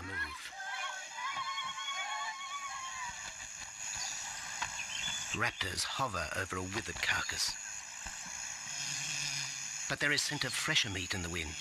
the move. Raptors hover over a withered carcass. But there is scent of fresher meat in the wind.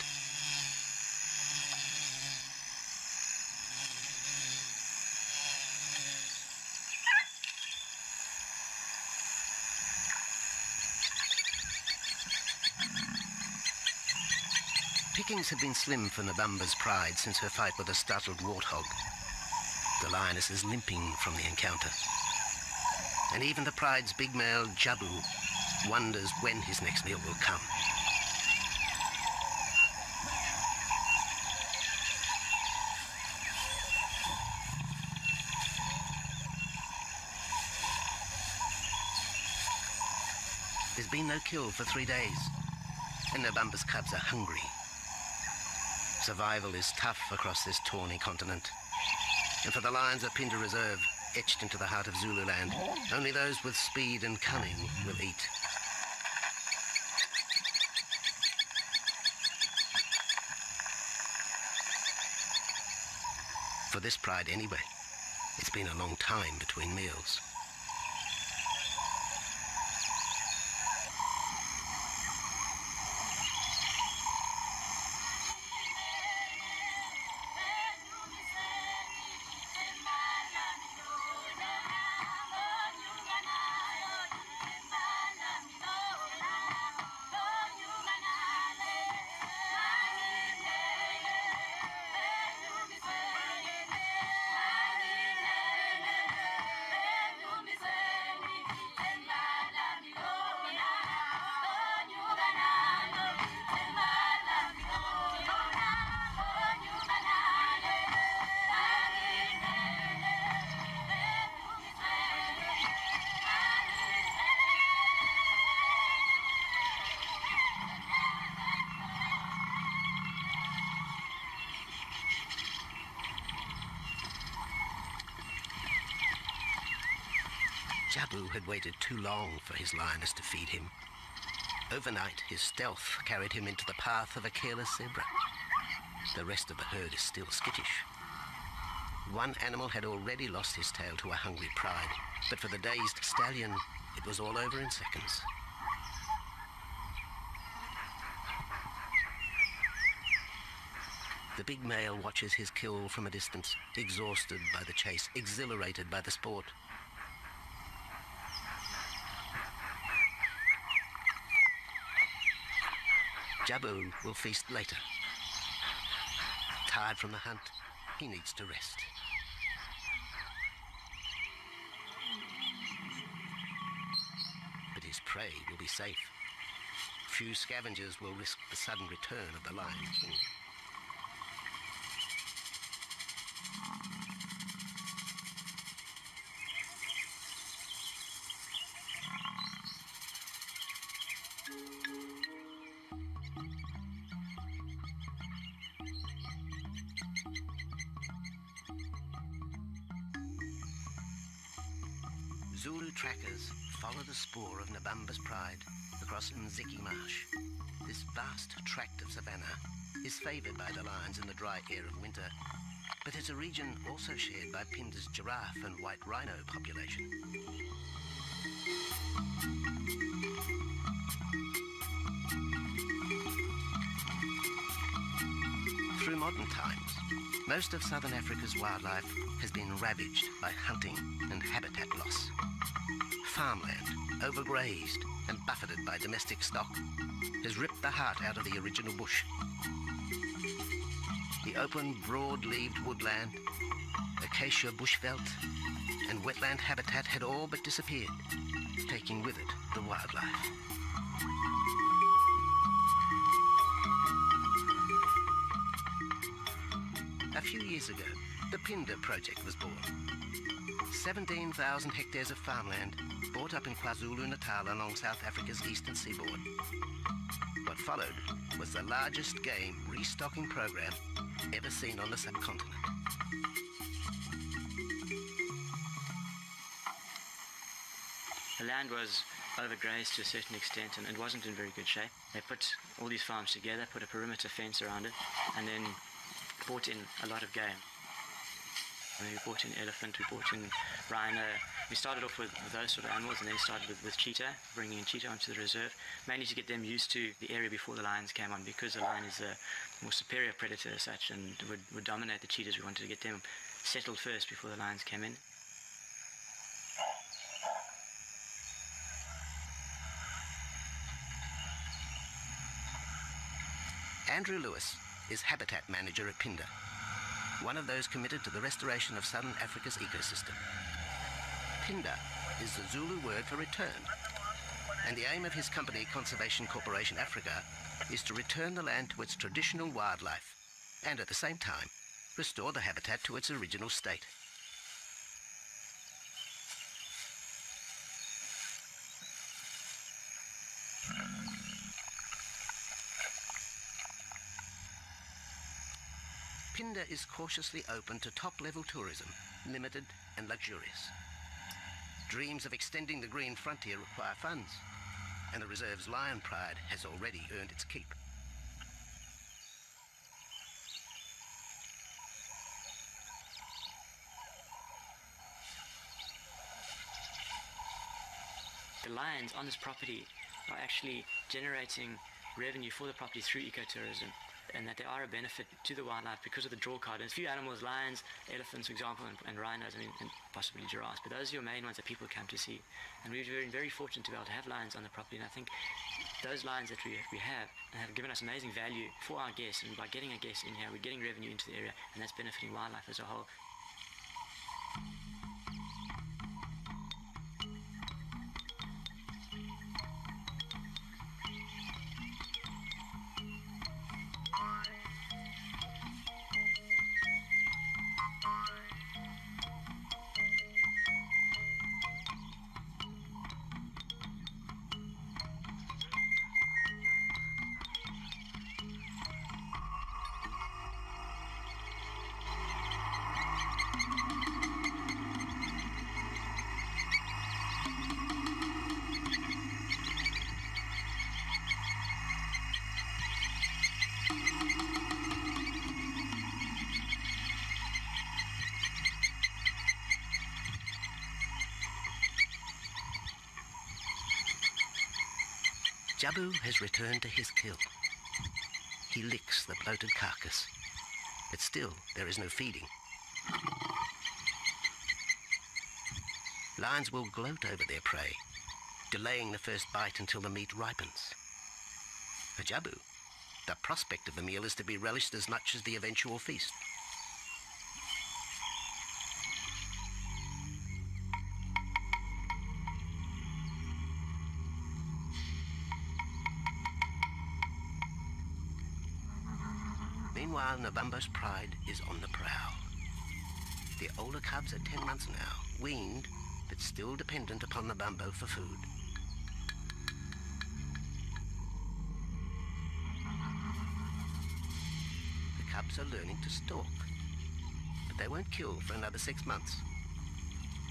Pickings had been slim for Nabamba's pride since her fight with a startled warthog. The lioness is limping from the encounter. And even the pride's big male, Jabu, wonders when his next meal will come. There's been no kill for 3 days, and Nabamba's cubs are hungry. Survival is tough across this tawny continent, and for the lions of Pinda Reserve, etched into the heart of Zululand, only those with speed and cunning will eat. For this pride anyway, it's been a long time between meals. Jabu had waited too long for his lioness to feed him. Overnight, his stealth carried him into the path of a careless zebra. The rest of the herd is still skittish. One animal had already lost his tail to a hungry pride, but for the dazed stallion, it was all over in seconds. The big male watches his kill from a distance, exhausted by the chase, exhilarated by the sport. Jabu will feast later. Tired from the hunt, he needs to rest. But his prey will be safe. Few scavengers will risk the sudden return of the Lion King. Zulu trackers follow the spoor of Nabamba's pride across Mziki Marsh. This vast tract of savanna is favoured by the lions in the dry air of winter, but it's a region also shared by Pinda's giraffe and white rhino population. Through modern times, most of southern Africa's wildlife has been ravaged by hunting and habitat loss. Farmland, overgrazed and buffeted by domestic stock, has ripped the heart out of the original bush. The open, broad-leaved woodland, acacia bushveld, and wetland habitat had all but disappeared, taking with it the wildlife. A few years ago, the Pinda project was born. 17,000 hectares of farmland bought up in KwaZulu-Natal along South Africa's eastern seaboard. What followed was the largest game restocking program ever seen on the subcontinent. The land was overgrazed to a certain extent and it wasn't in very good shape. They put all these farms together, put a perimeter fence around it, and then brought in a lot of game. We brought in elephant, we brought in rhino. We started off with those sort of animals and then started with cheetah, bringing in cheetah onto the reserve, mainly to get them used to the area before the lions came on, because the lion is a more superior predator as such and would dominate the cheetahs. We wanted to get them settled first before the lions came in. Andrew Lewis is habitat manager at Pinda, one of those committed to the restoration of southern Africa's ecosystem. Pinda is the Zulu word for return, and the aim of his company, Conservation Corporation Africa, is to return the land to its traditional wildlife and at the same time restore the habitat to its original state. Pinda is cautiously open to top-level tourism, limited and luxurious. Dreams of extending the green frontier require funds, and the reserve's lion pride has already earned its keep. The lions on this property are actually generating revenue for the property through ecotourism, and that they are a benefit to the wildlife because of the draw card. There's a few animals, lions, elephants, for example, and rhinos, and possibly giraffes, but those are your main ones that people come to see. And we've been very fortunate to be able to have lions on the property, and I think those lions that we have given us amazing value for our guests, and by getting our guests in here, we're getting revenue into the area, and that's benefiting wildlife as a whole. Jabu has returned to his kill. He licks the bloated carcass, but still there is no feeding. Lions will gloat over their prey, delaying the first bite until the meat ripens. For Jabu, the prospect of the meal is to be relished as much as the eventual feast. Meanwhile, Nabambo's pride is on the prowl. The older cubs are 10 months now, weaned, but still dependent upon Nabambo for food. The cubs are learning to stalk, but they won't kill for another 6 months.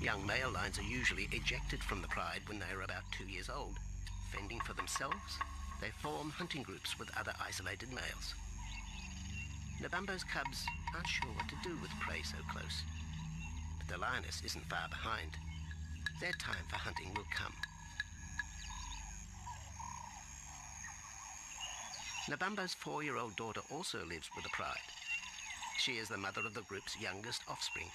Young male lions are usually ejected from the pride when they are about 2 years old. Fending for themselves, they form hunting groups with other isolated males. Nabambo's cubs aren't sure what to do with prey so close, but the lioness isn't far behind. Their time for hunting will come. Nabambo's 4-year-old daughter also lives with the pride. She is the mother of the group's youngest offspring,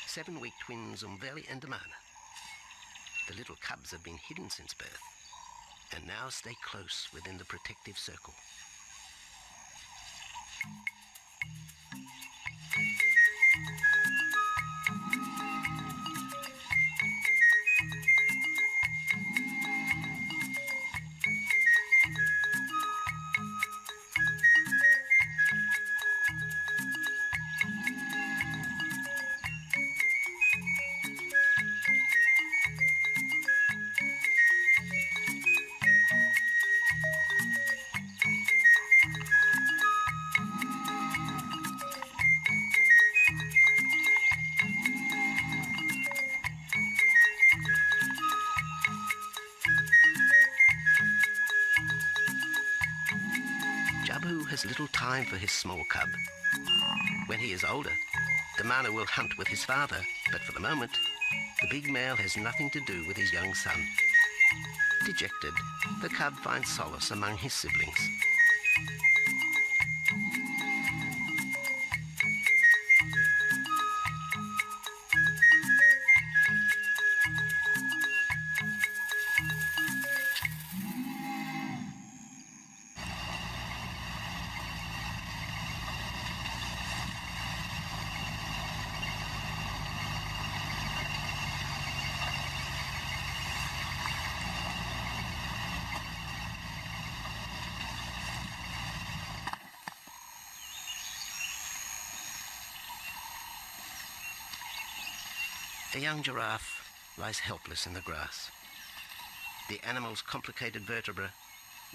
7-week twins Umveli and Damana. The little cubs have been hidden since birth, and now stay close within the protective circle. Jabu has little time for his small cub. When he is older, the mana will hunt with his father, but for the moment, the big male has nothing to do with his young son. Dejected, the cub finds solace among his siblings. A young giraffe lies helpless in the grass. The animal's complicated vertebra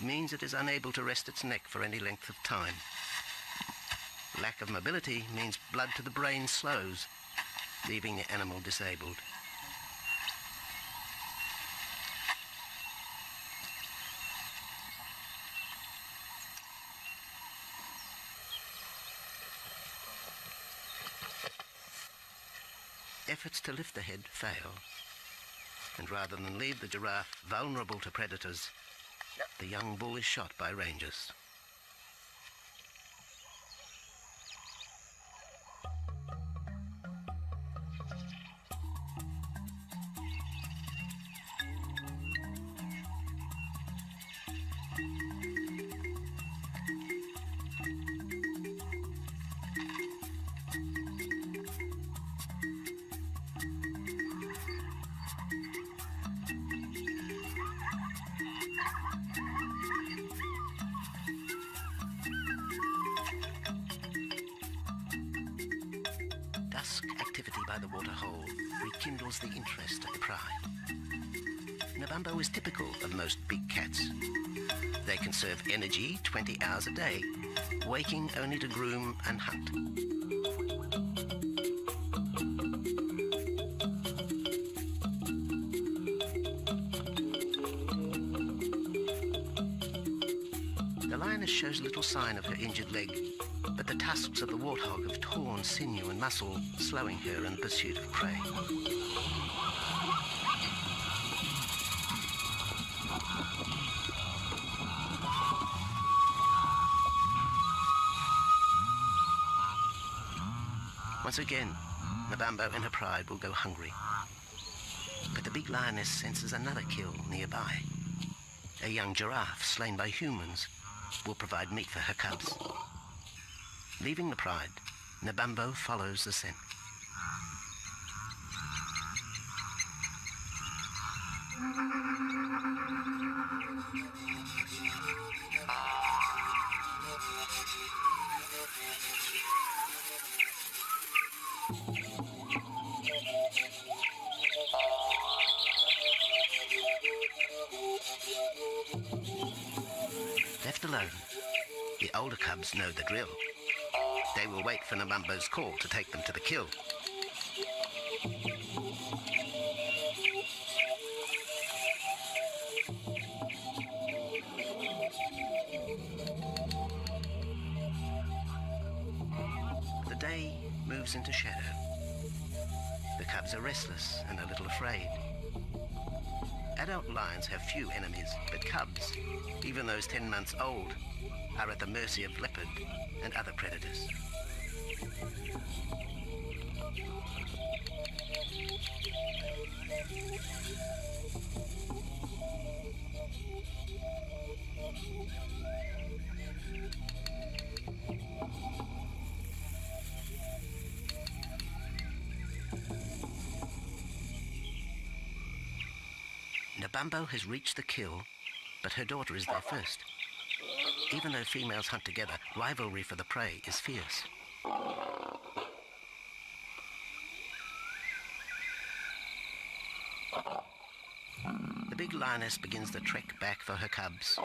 means it is unable to rest its neck for any length of time. Lack of mobility means blood to the brain slows, leaving the animal disabled. Efforts to lift the head fail, and rather than leave the giraffe vulnerable to predators, the young bull is shot by rangers. Dusk activity by the waterhole rekindles the interest of the pride. Nabambo is typical of most big cats. They conserve energy 20 hours a day, waking only to groom and hunt. The lioness shows little sign of her injured leg, but the tusks of the warthog have torn sinew and muscle, slowing her in pursuit of prey. Once again, Nabambo in her pride will go hungry. But the big lioness senses another kill nearby. A young giraffe slain by humans will provide meat for her cubs. Leaving the pride, Nabambo follows the scent. Left alone, the older cubs know the drill. They will wait for Nabambo's call to take them to the kill. The day moves into shadow. The cubs are restless and a little afraid. Adult lions have few enemies, but cubs, even those 10 months old, are at the mercy of leopard and other predators. Nabambo has reached the kill, but her daughter is there first. Even though females hunt together, rivalry for the prey is fierce. The big lioness begins the trek back for her cubs,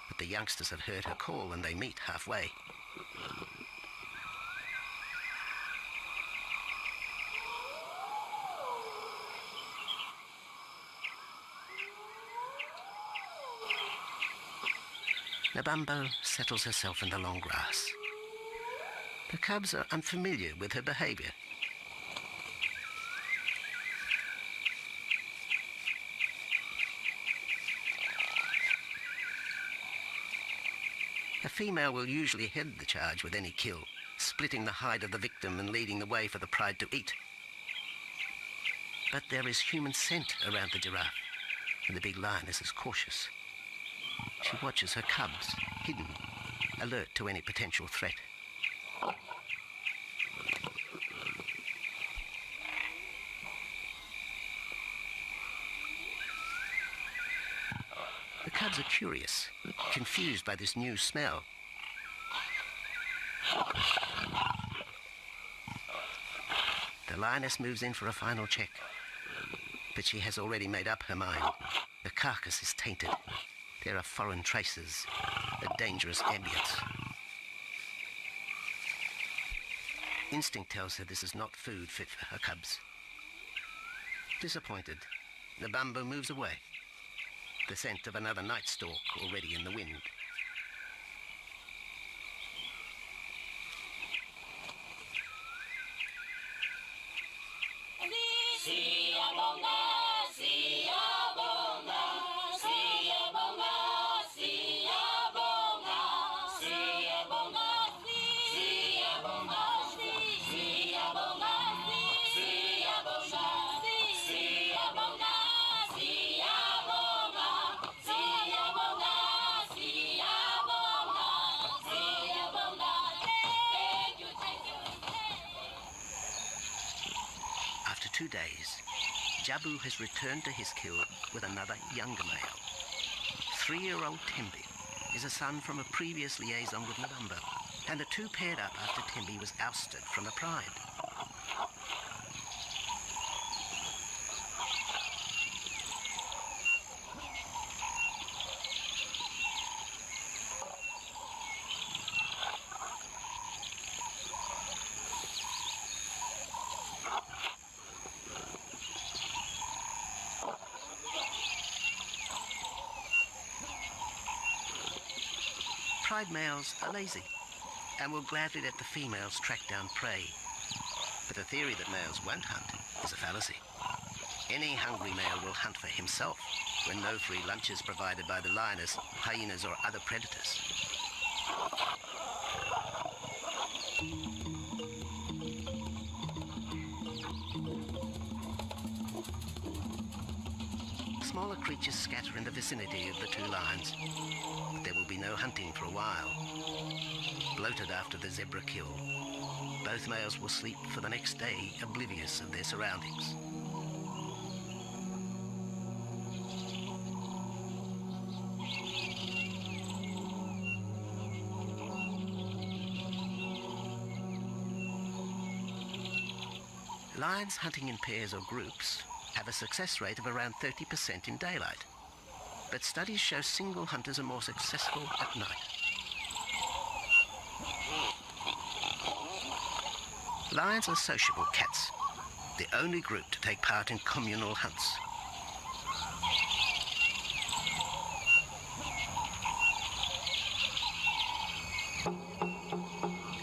but the youngsters have heard her call and they meet halfway. Nabambo settles herself in the long grass. The cubs are unfamiliar with her behaviour. A female will usually head the charge with any kill, splitting the hide of the victim and leading the way for the pride to eat. But there is human scent around the giraffe, and the big lioness is cautious. She watches her cubs, hidden, alert to any potential threat. The cubs are curious, confused by this new smell. The lioness moves in for a final check, but she has already made up her mind. The carcass is tainted. There are foreign traces, a dangerous ambience. Instinct tells her this is not food fit for her cubs. Disappointed, the bambo moves away, the scent of another night stalk already in the wind. After 2 days, Jabu has returned to his kill with another younger male. 3-year-old Tembi is a son from a previous liaison with Nabambo, and the two paired up after Tembi was ousted from the pride. Pride males are lazy and will gladly let the females track down prey. But the theory that males won't hunt is a fallacy. Any hungry male will hunt for himself when no free lunch is provided by the lioness, hyenas or other predators. Smaller creatures scatter in the vicinity of the two lions. There will be no hunting for a while. Bloated after the zebra kill, both males will sleep for the next day, oblivious of their surroundings. Lions hunting in pairs or groups have a success rate of around 30% in daylight, but studies show single hunters are more successful at night. Lions are sociable cats, the only group to take part in communal hunts.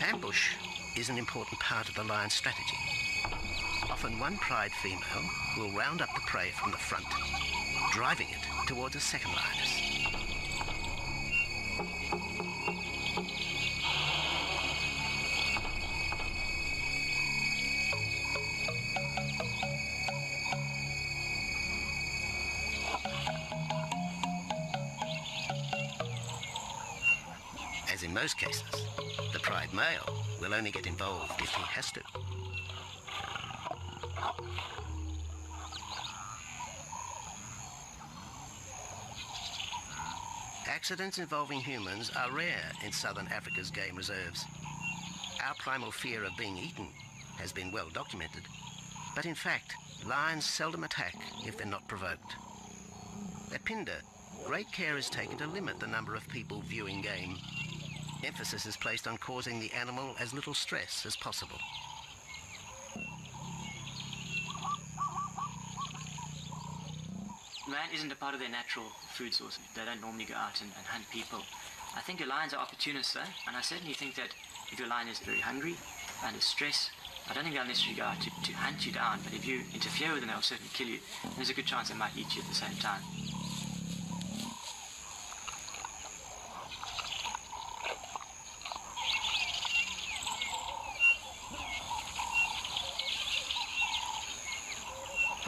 Ambush is an important part of the lion's strategy. Often one pride female will round up the prey from the front, driving it towards a second lioness. As in most cases, the pride male will only get involved if he has to. Accidents involving humans are rare in southern Africa's game reserves. Our primal fear of being eaten has been well documented, but in fact, lions seldom attack if they're not provoked. At Phinda, great care is taken to limit the number of people viewing game. Emphasis is placed on causing the animal as little stress as possible. Man isn't a part of their natural food source. They don't normally go out and hunt people. I think the lions are opportunists though, and I certainly think that If your lion is very hungry, under stress, I don't think they'll necessarily go out to hunt you down, but if you interfere with them, they'll certainly kill you. And there's a good chance they might eat you at the same time.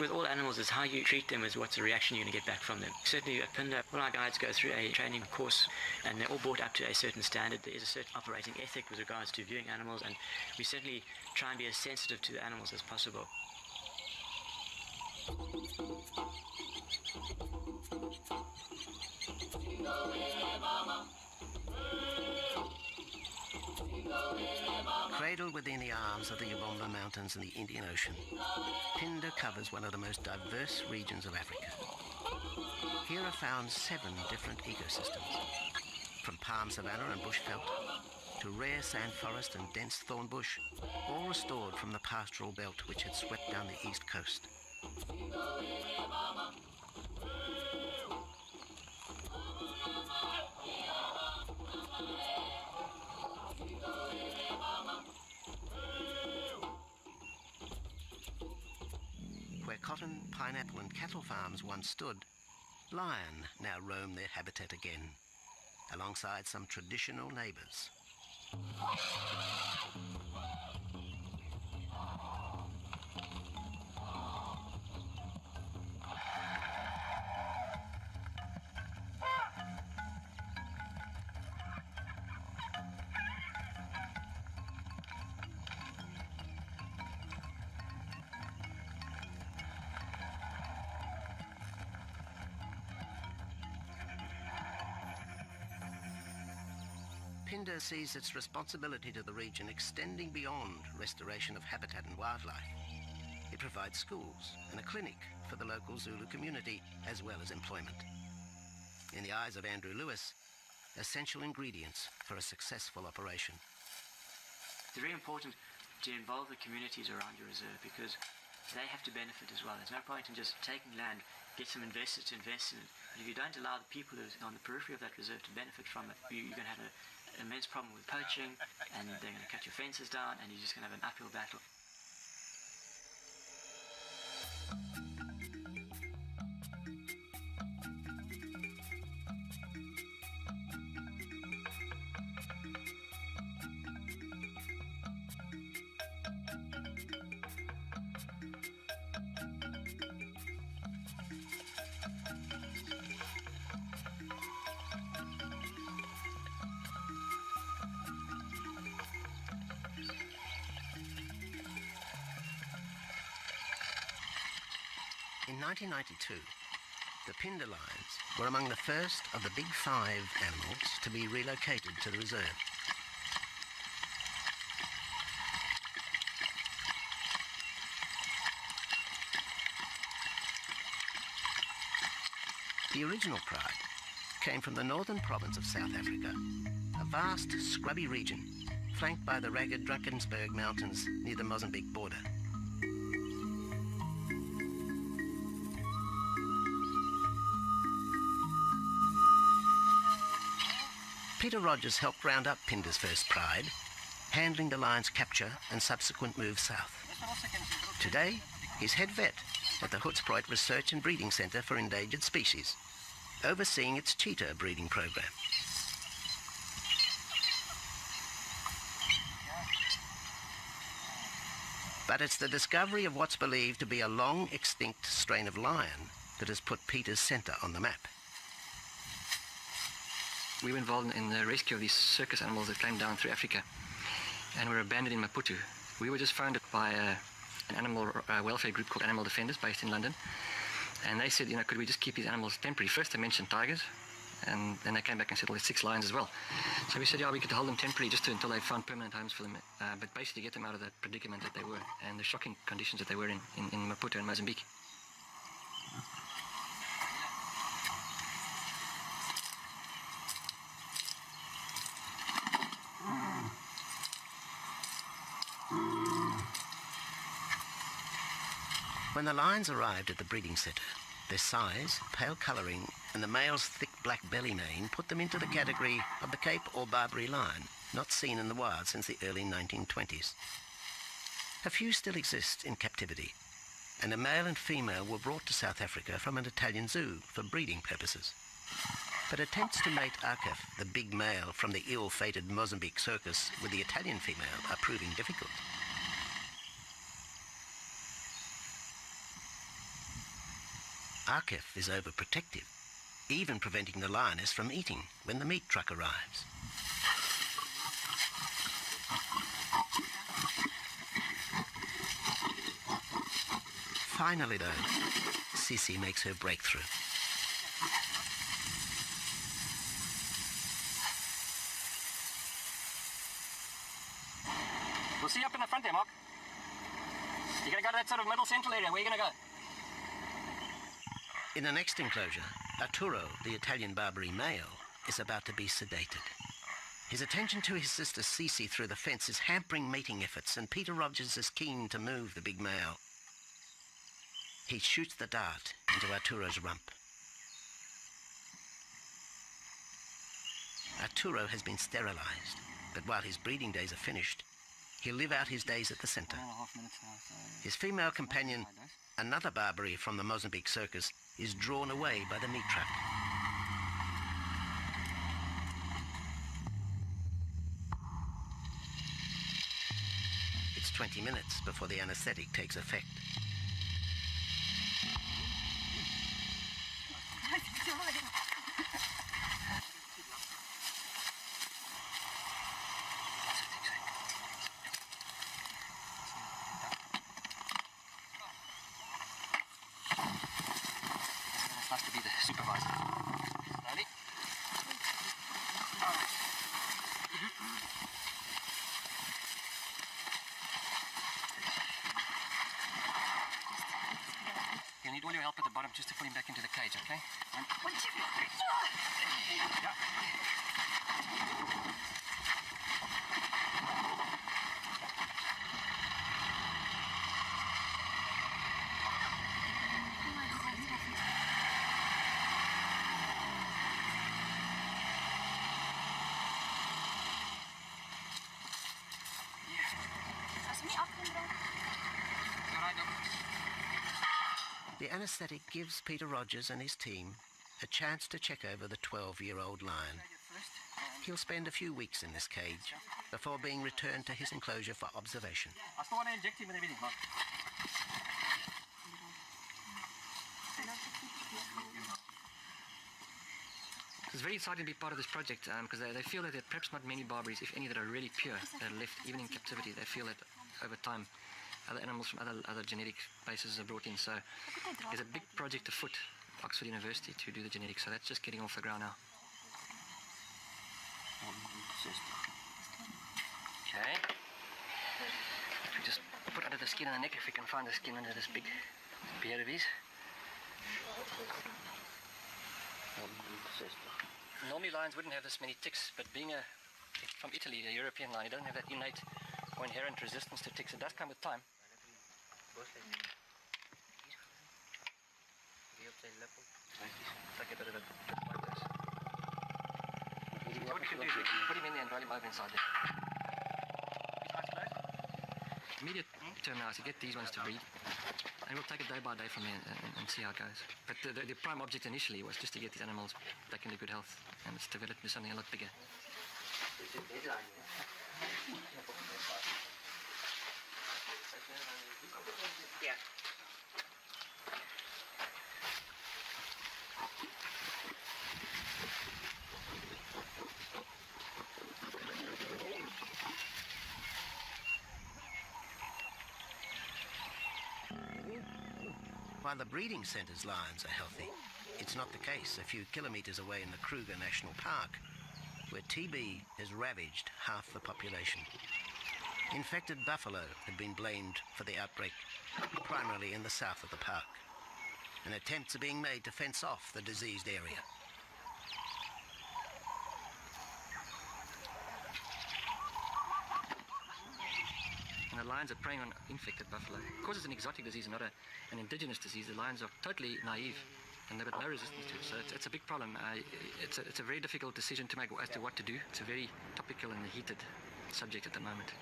With all animals, is how you treat them is what's the reaction you're going to get back from them. Certainly at Pinda, all our guides go through a training course and they're all brought up to a certain standard. There is a certain operating ethic with regards to viewing animals, and we certainly try and be as sensitive to the animals as possible. Cradled within the arms of the Ubomba Mountains and the Indian Ocean, Pinda covers one of the most diverse regions of Africa. Here are found 7 different ecosystems, from palm savanna and bushveld to rare sand forest and dense thorn bush, all restored from the pastoral belt which had swept down the east coast. Where cotton, pineapple and cattle farms once stood, lion now roam their habitat again, alongside some traditional neighbours. Pinda sees its responsibility to the region extending beyond restoration of habitat and wildlife. It provides schools and a clinic for the local Zulu community, as well as employment. In the eyes of Andrew Lewis, essential ingredients for a successful operation. It's very important to involve the communities around your reserve because they have to benefit as well. There's no point in just taking land, get some investors to invest in it. But if you don't allow the people who are on the periphery of that reserve to benefit from it, you're going to have an immense problem with poaching, and they're going to cut your fences down, and you're just going to have an uphill battle. In 1992, the Pinda lions were among the first of the big 5 animals to be relocated to the reserve. The original pride came from the northern province of South Africa, a vast scrubby region flanked by the ragged Drakensberg Mountains near the Mozambique border. Peter Rogers helped round up Pinda's first pride, handling the lion's capture and subsequent move south. Today, he's head vet at the Hoedspruit Research and Breeding Centre for Endangered Species, overseeing its cheetah breeding program. But it's the discovery of what's believed to be a long-extinct strain of lion that has put Peter's centre on the map. We were involved in the rescue of these circus animals that came down through Africa and were abandoned in Maputo. We were just founded by an animal welfare group called Animal Defenders based in London. And they said, could we just keep these animals temporary? First they mentioned tigers, and then they came back and said, well, there's 6 lions as well. So we said, yeah, we could hold them temporarily just until they found permanent homes for them, but basically get them out of that predicament that they were and the shocking conditions that they were in Maputo and Mozambique. When the lions arrived at the breeding centre, their size, pale colouring and the male's thick black belly mane put them into the category of the Cape or Barbary lion, not seen in the wild since the early 1920s. A few still exist in captivity, and a male and female were brought to South Africa from an Italian zoo for breeding purposes. But attempts to mate Akef, the big male from the ill-fated Mozambique circus, with the Italian female are proving difficult. Akef is overprotective, even preventing the lioness from eating when the meat truck arrives. Finally, though, Sissy makes her breakthrough. We'll see you up in the front there, Mark. You're going to go to that sort of middle central area. Where are you going to go? In the next enclosure, Arturo, the Italian Barbary male, is about to be sedated. His attention to his sister Cece through the fence is hampering mating efforts, and Peter Rogers is keen to move the big male. He shoots the dart into Arturo's rump. Arturo has been sterilized, but while his breeding days are finished, he'll live out his days at the center. His female companion, another Barbary from the Mozambique circus, is drawn away by the meat truck. It's 20 minutes before the anesthetic takes effect. Nice to be the supervisor. Slowly. You need all your help at the bottom just to put him back into the cage, okay? Yeah. The anesthetic gives Peter Rogers and his team a chance to check over the 12-year-old lion. He'll spend a few weeks in this cage before being returned to his enclosure for observation. I still want to inject him with everything, Mark. It's very exciting to be part of this project because they feel that there are perhaps not many Barbaries, if any, that are really pure, that are left even in captivity. They feel that over time other animals from other genetic bases are brought in. So there's a big project afoot at Oxford University to do the genetics. So that's just getting off the ground now. Okay. We just put under the skin and the neck if we can find the skin under this big beard of his. Normally lions wouldn't have this many ticks, but being from Italy, a European lion, he doesn't have that innate or inherent resistance to ticks. It does come with time. Take a bit of it like this. So what you can do is put him in there and roll him over inside there. Immediate term now is to get these ones to breed, and we'll take it day by day from there and see how it goes. But the prime object initially was just to get these animals back into good health, and it's developed into something a lot bigger. Yeah. While the breeding centre's lions are healthy, it's not the case a few kilometres away in the Kruger National Park, where TB has ravaged half the population. Infected buffalo had been blamed for the outbreak, primarily in the south of the park, and attempts are being made to fence off the diseased area. And the lions are preying on infected buffalo. Because it's an exotic disease and not an indigenous disease, the lions are totally naive and they've got no resistance to it. So it's a big problem. It's a very difficult decision to make as to what to do. It's a very topical and heated subject at the moment.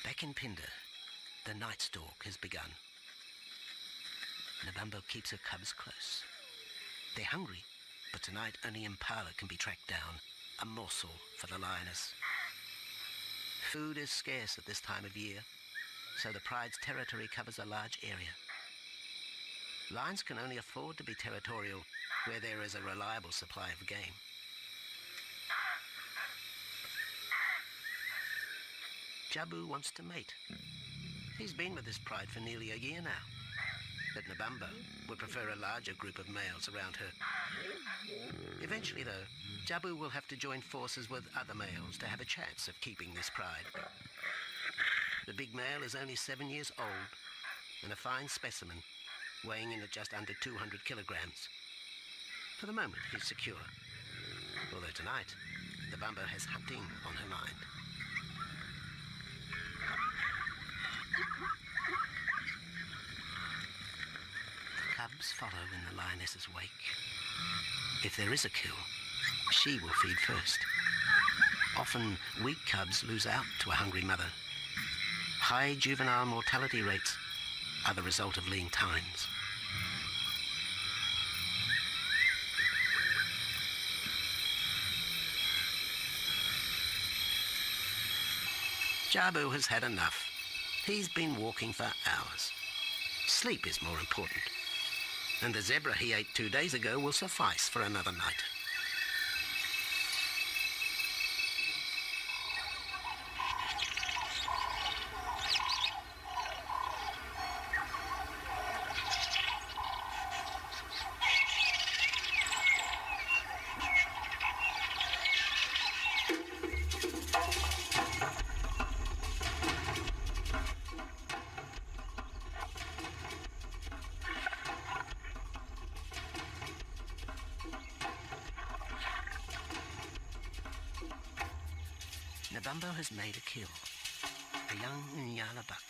Back in Phinda, the night stalk has begun. Nabambo keeps her cubs close. They're hungry, but tonight only impala can be tracked down, a morsel for the lioness. Food is scarce at this time of year, so the pride's territory covers a large area. Lions can only afford to be territorial where there is a reliable supply of game. Jabu wants to mate. He's been with this pride for nearly a year now. But Nabambo would prefer a larger group of males around her. Eventually, though, Jabu will have to join forces with other males to have a chance of keeping this pride. The big male is only 7 years old and a fine specimen, weighing in at just under 200 kilograms. For the moment, he's secure. Although tonight, Nabambo has hunting on her mind. The cubs follow in the lioness's wake. If there is a kill, she will feed first. Often, weak cubs lose out to a hungry mother. High juvenile mortality rates are the result of lean times. Jabu has had enough. He's been walking for hours. Sleep is more important. And the zebra he ate 2 days ago will suffice for another night. Nabambo has made a kill, a young Nyala buck.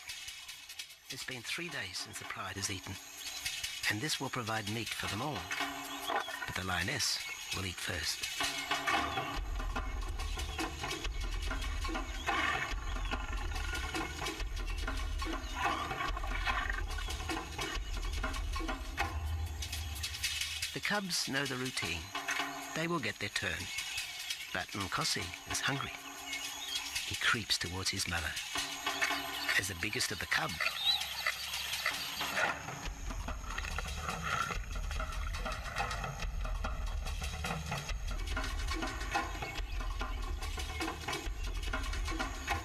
It's been 3 days since the pride has eaten, and this will provide meat for them all. But the lioness will eat first. The cubs know the routine. They will get their turn. But Nkosi is hungry. He creeps towards his mother. As the biggest of the cubs,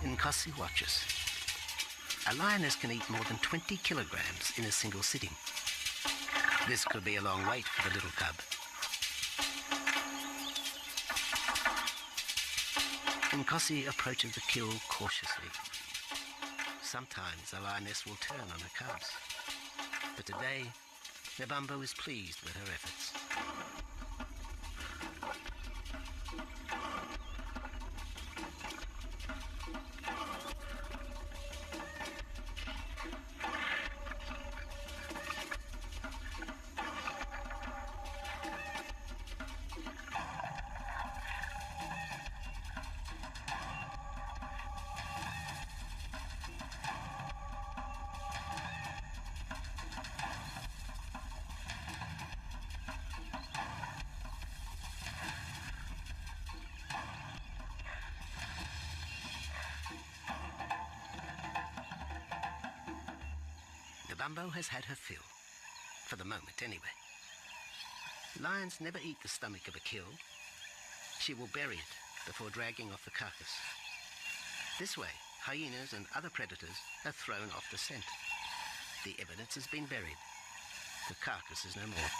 Nkosi watches. A lioness can eat more than 20 kilograms in a single sitting. This could be a long wait for the little cub. Nkosi approaches the kill cautiously. Sometimes a lioness will turn on her cubs, but today Nabambo is pleased with her efforts. Nabambo has had her fill, for the moment anyway. Lions never eat the stomach of a kill. She will bury it before dragging off the carcass. This way, hyenas and other predators are thrown off the scent. The evidence has been buried. The carcass is no more.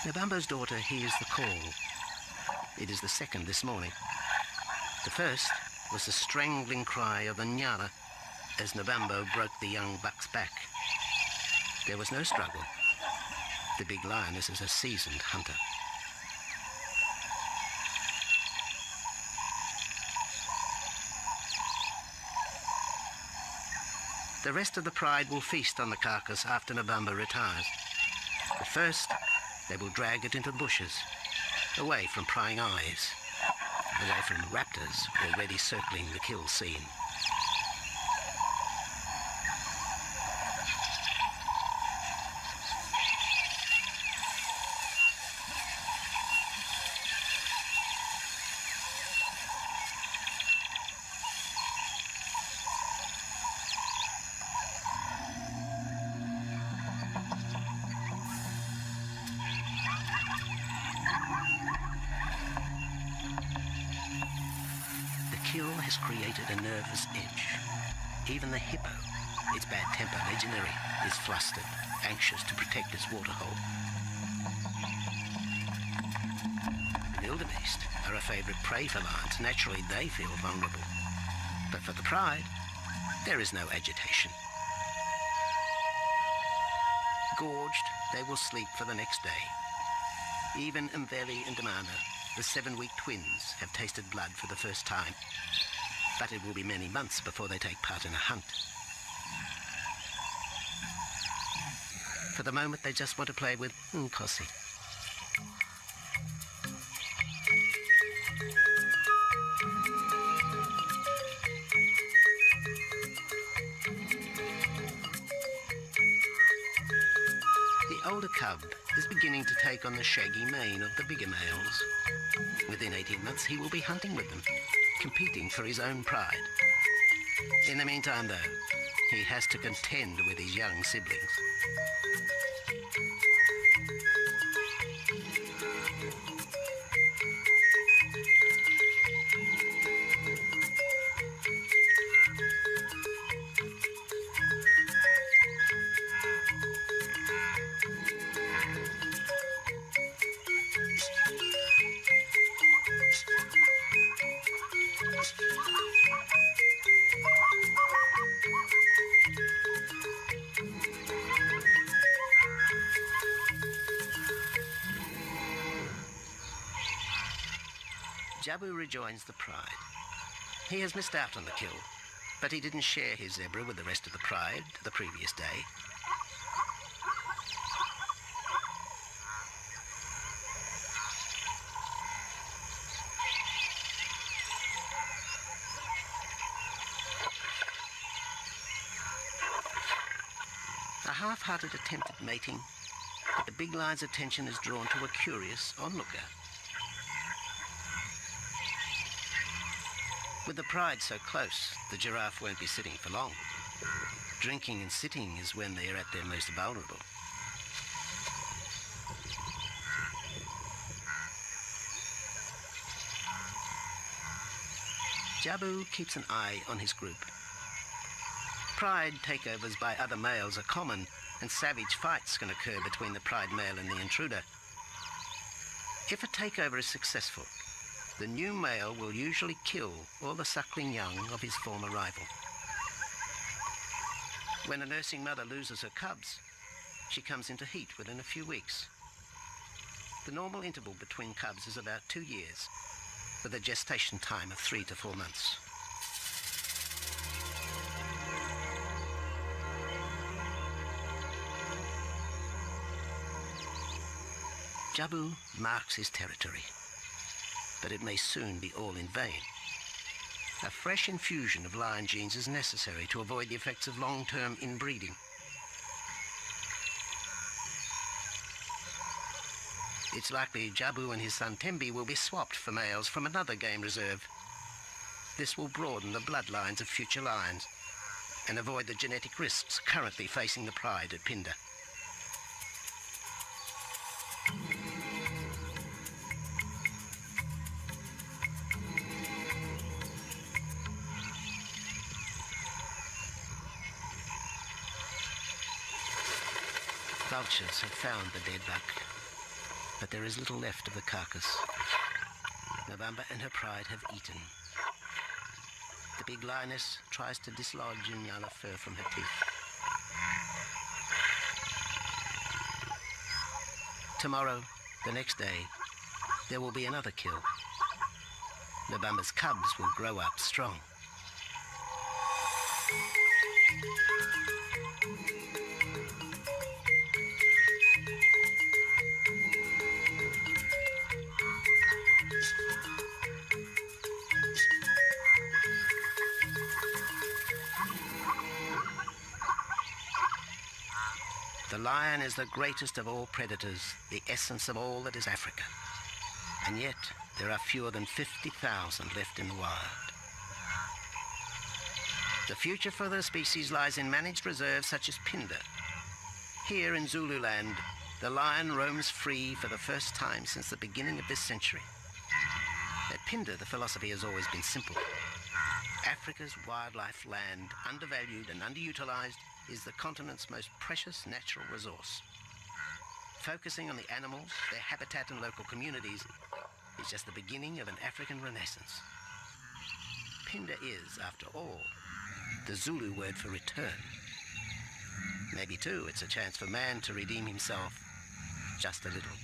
Nabambo's daughter hears the call. It is the second this morning. The first was the strangling cry of the nyala as Nabambo broke the young buck's back. There was no struggle. The big lioness is a seasoned hunter. The rest of the pride will feast on the carcass after Nabambo retires. But first, they will drag it into the bushes, away from prying eyes, away from raptors already circling the kill scene. Kill has created a nervous edge. Even the hippo, its bad-tempered legionary, is flustered, anxious to protect its waterhole. Wildebeest are a favourite prey for lions. Naturally, they feel vulnerable. But for the pride, there is no agitation. Gorged, they will sleep for the next day. Even Mveli and Damana, the 7-week twins, have tasted blood for the first time. But it will be many months before they take part in a hunt. For the moment, they just want to play with Nkosi. The older cub is beginning to take on the shaggy mane of the bigger males. Within 18 months, he will be hunting with them, competing for his own pride. In the meantime, though, he has to contend with his young siblings. Jabu rejoins the pride. He has missed out on the kill, but he didn't share his zebra with the rest of the pride the previous day. A half-hearted attempt at mating, but the big lion's attention is drawn to a curious onlooker. With the pride so close, the giraffe won't be sitting for long. Drinking and sitting is when they are at their most vulnerable. Jabu keeps an eye on his group. Pride takeovers by other males are common, and savage fights can occur between the pride male and the intruder. If a takeover is successful, the new male will usually kill all the suckling young of his former rival. When a nursing mother loses her cubs, she comes into heat within a few weeks. The normal interval between cubs is about 2 years, with a gestation time of 3 to 4 months. Jabu marks his territory, but it may soon be all in vain. A fresh infusion of lion genes is necessary to avoid the effects of long-term inbreeding. It's likely Jabu and his son Tembi will be swapped for males from another game reserve. This will broaden the bloodlines of future lions and avoid the genetic risks currently facing the pride at Pinda. Vultures have found the dead buck, but there is little left of the carcass. November and her pride have eaten. The big lioness tries to dislodge Nyala fur from her teeth. Tomorrow, the next day, there will be another kill. November's cubs will grow up strong. The lion is the greatest of all predators, the essence of all that is Africa. And yet, there are fewer than 50,000 left in the wild. The future for the species lies in managed reserves such as Pinda. Here in Zululand, the lion roams free for the first time since the beginning of this century. At Pinda, the philosophy has always been simple. Africa's wildlife land, undervalued and underutilized, is the continent's most precious natural resource. Focusing on the animals, their habitat and local communities is just the beginning of an African renaissance. Pinda is, after all, the Zulu word for return. Maybe, too, it's a chance for man to redeem himself just a little.